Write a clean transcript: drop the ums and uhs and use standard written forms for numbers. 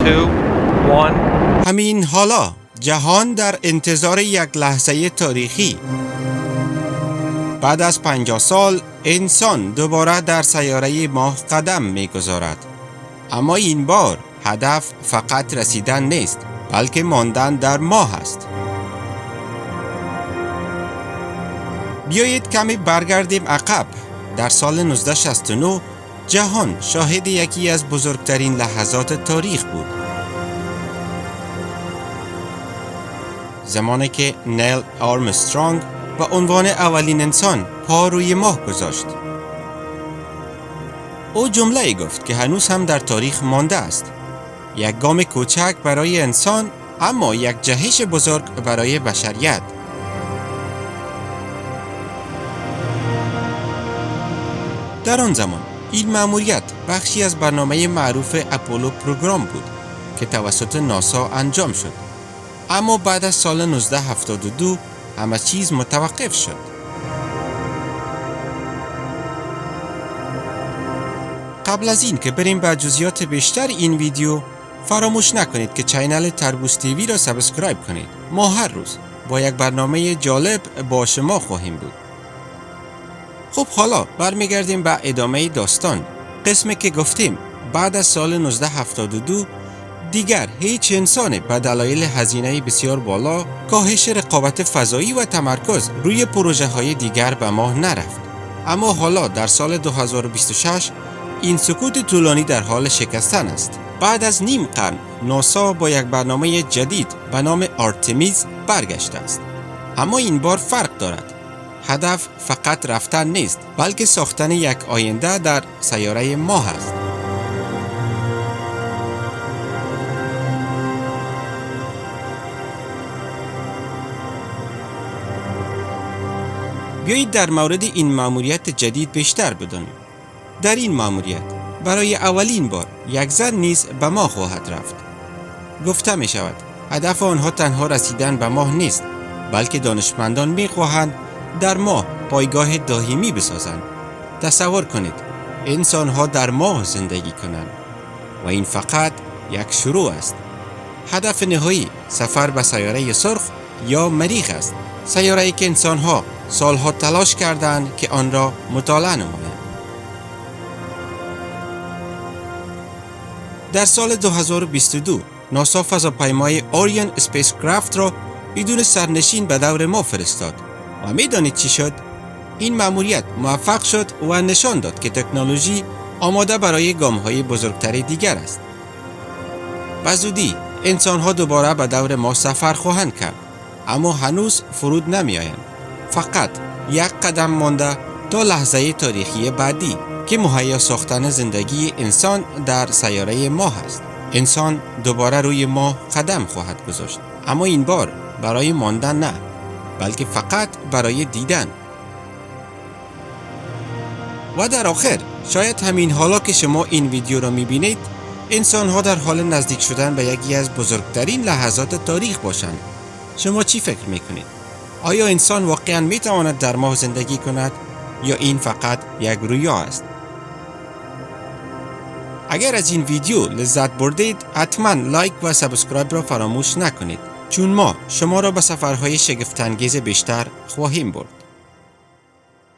1. همین حالا جهان در انتظار یک لحظه تاریخی. بعد از 50 سال انسان دوباره در سیاره ماه قدم می‌گذارد. اما این بار هدف فقط رسیدن نیست، بلکه ماندن در ماه است. بیایید کمی برگردیم عقب. در سال 1969 جهان شاهد یکی از بزرگترین لحظات تاریخ بود. زمانی که نیل آرمسترانگ به عنوان اولین انسان پا روی ماه گذاشت. او جمله‌ای گفت که هنوز هم در تاریخ مانده است. یک گام کوچک برای انسان، اما یک جهش بزرگ برای بشریت. در آن زمان این مأموریت بخشی از برنامه معروف اپولو پروگرام بود که توسط ناسا انجام شد. اما بعد از سال 1972 همه چیز متوقف شد. قبل از این که بریم به جزئیات بیشتر این ویدیو، فراموش نکنید که چینل تربوز تیوی را سابسکرایب کنید. ما هر روز با یک برنامه جالب با شما خواهیم بود. خب حالا برمیگردیم به ادامه داستان. قسمی که گفتیم بعد از سال 1972 دیگر هیچ انسان به دلایل هزینه بسیار بالا، کاهش رقابت فضایی و تمرکز روی پروژه های دیگر به ماه نرفت. اما حالا در سال 2026 این سکوت طولانی در حال شکستن است. بعد از نیم قرن ناسا با یک برنامه جدید به نام آرتمیز برگشته است. اما این بار فرق دارد. هدف فقط رفتن نیست، بلکه ساختن یک آینده در سیاره ماه است. بیایید در مورد این مأموریت جدید بیشتر بدانیم. در این مأموریت برای اولین بار یک زن نیز به ماه خواهد رفت. گفته می شود هدف آنها تنها رسیدن به ماه نیست، بلکه دانشمندان می خواهند در ماه پایگاه دائمی بسازند. تصور کنید انسان‌ها در ماه زندگی کنند و این فقط یک شروع است. هدف نهایی سفر به سیاره سرخ یا مریخ است، سیاره‌ای که انسان‌ها سالها تلاش کردند که آن را مطالعه نمایند. در سال 2022 ناسا فضاپیمای اوریون اسپیس کرافت را بدون سرنشین به دور ماه فرستاد و می‌دانید چی شد؟ این مأموریت موفق شد و نشان داد که تکنولوژی آماده برای گام‌های بزرگتر دیگر است. به زودی انسان‌ها دوباره به دور ماه سفر خواهند کرد، اما هنوز فرود نمی‌آیند. فقط یک قدم مانده تا لحظه تاریخی بعدی که مهیا ساختن زندگی انسان در سیاره ماه است. انسان دوباره روی ماه قدم خواهد گذاشت، اما این بار برای ماندن نه، بلکه فقط برای دیدن. و در آخر شاید همین حالا که شما این ویدیو را می‌بینید، انسان‌ها در حال نزدیک شدن به یکی از بزرگترین لحظات تاریخ باشند. شما چی فکر می‌کنید؟ آیا انسان واقعاً می‌تواند در ماه زندگی کند یا این فقط یک رویا است؟ اگر از این ویدیو لذت بردید، حتما لایک و سابسکرایب را فراموش نکنید، چون ما شما را به سفرهای شگفت‌انگیز بیشتر خواهیم برد.